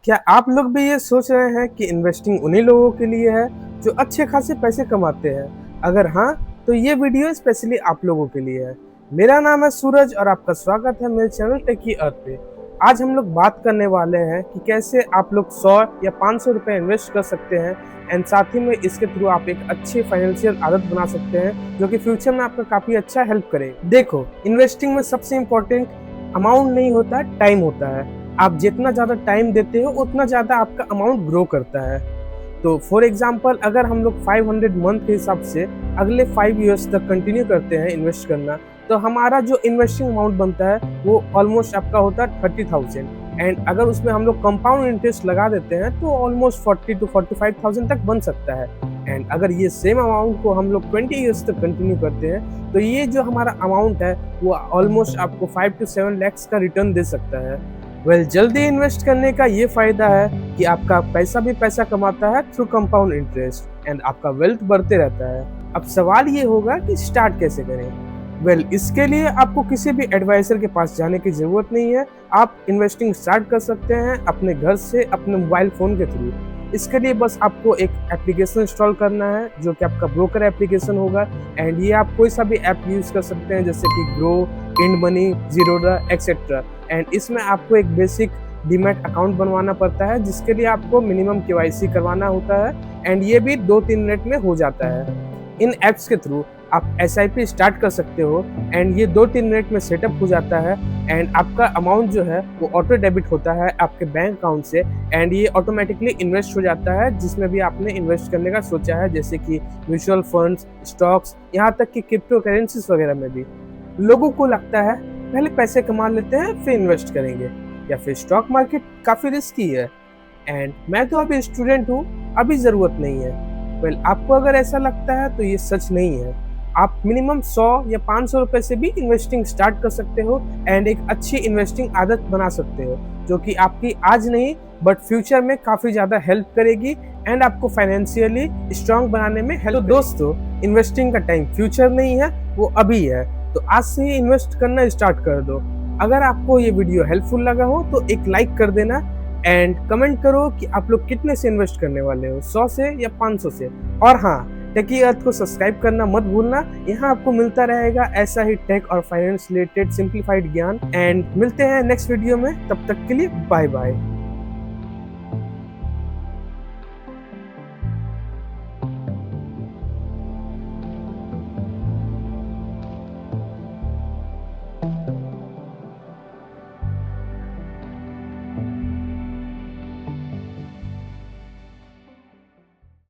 क्या आप लोग भी ये सोच रहे हैं कि इन्वेस्टिंग उन्हीं लोगों के लिए है जो अच्छे खासे पैसे कमाते हैं? अगर हाँ, तो ये वीडियो स्पेशली आप लोगों के लिए है। मेरा नाम है सूरज और आपका स्वागत है मेरे चैनल टेकी अर्थ पे। आज हम लोग बात करने वाले हैं कि कैसे आप लोग 100 या 500 रुपए इन्वेस्ट कर सकते हैं एंड साथ ही में इसके थ्रू आप एक अच्छी फाइनेंशियल आदत बना सकते हैं जो कि फ्यूचर में आपका काफी अच्छा हेल्प करे। देखो, इन्वेस्टिंग में सबसे इम्पोर्टेंट अमाउंट नहीं होता, टाइम होता है। आप जितना ज़्यादा टाइम देते हो उतना ज़्यादा आपका अमाउंट ग्रो करता है। तो फॉर एग्जांपल अगर हम लोग 500 मंथ के हिसाब से अगले 5 इयर्स तक कंटिन्यू करते हैं इन्वेस्ट करना, तो हमारा जो इन्वेस्टिंग अमाउंट बनता है वो ऑलमोस्ट आपका होता है 30,000 एंड अगर उसमें हम लोग कंपाउंड इंटरेस्ट लगा देते हैं तो ऑलमोस्ट 40 to 45,000 तक बन सकता है। एंड अगर ये सेम अमाउंट को हम लोग 20 इयर्स तक कंटिन्यू करते हैं तो ये जो हमारा अमाउंट है वो ऑलमोस्ट आपको 5 to 7 lakhs का रिटर्न दे सकता है। जल्दी इन्वेस्ट करने का ये फायदा है कि आपका पैसा भी पैसा कमाता है थ्रू कंपाउंड इंटरेस्ट एंड आपका वेल्थ बढ़ते रहता है। अब सवाल ये होगा कि स्टार्ट कैसे करें? इसके लिए आपको किसी भी एडवाइजर के पास जाने की जरूरत नहीं है। आप इन्वेस्टिंग स्टार्ट कर सकते हैं अपने घर से अपने मोबाइल फोन के थ्रू। इसके लिए बस आपको एक एप्लीकेशन इंस्टॉल करना है जो कि आपका ब्रोकर एप्लीकेशन होगा एंड ये आप कोई सा भी ऐप यूज कर सकते हैं जैसे कि Groww, INDmoney, Zerodha et cetera. And इसमें आपको एक बेसिक डीमैट अकाउंट बनवाना पड़ता है जिसके लिए आपको मिनिमम केवाईसी करवाना होता है एंड ये भी 2-3 मिनट में हो जाता है। इन एप्स के थ्रू आप एसआईपी स्टार्ट कर सकते हो एंड ये 2-3 मिनट में सेटअप हो जाता है एंड आपका अमाउंट जो है वो ऑटो डेबिट होता है आपके बैंक अकाउंट से एंड ये ऑटोमेटिकली इन्वेस्ट हो जाता है जिसमें भी आपने इन्वेस्ट करने का सोचा है, जैसे कि म्यूचुअल फंड्स, स्टॉक्स, यहाँ तक कि क्रिप्टो करेंसीज वगैरह में भी। लोगों को लगता है पहले पैसे कमा लेते हैं फिर इन्वेस्ट करेंगे या फिर स्टॉक मार्केट काफ़ी रिस्की है एंड मैं तो अभी स्टूडेंट हूँ, अभी ज़रूरत नहीं है। आपको अगर ऐसा लगता है तो ये सच नहीं है। आप मिनिमम 100 या 500 रुपए से भी इन्वेस्टिंग स्टार्ट कर सकते हो एंड एक अच्छी इन्वेस्टिंग आदत बना सकते हो जो कि आपकी आज नहीं बट फ्यूचर में काफ़ी ज़्यादा हेल्प करेगी एंड आपको फाइनेंशियली स्ट्रांग बनाने में हेल्प। तो दोस्तों, इन्वेस्टिंग का टाइम फ्यूचर नहीं है, वो अभी है। तो आज से ही इन्वेस्ट करना स्टार्ट कर दो। अगर आपको ये वीडियो हेल्पफुल लगा हो तो एक लाइक कर देना एंड कमेंट करो कि आप लोग कितने से इन्वेस्ट करने वाले हो, 100 से या 500 से। और हाँ, टेकी अर्थ को सब्सक्राइब करना मत भूलना। यहाँ आपको मिलता रहेगा ऐसा ही टेक और फाइनेंस रिलेटेड सिंप्लीफाइड ज्ञान एंड मिलते हैं नेक्स्ट वीडियो में। तब तक के लिए बाय बाय।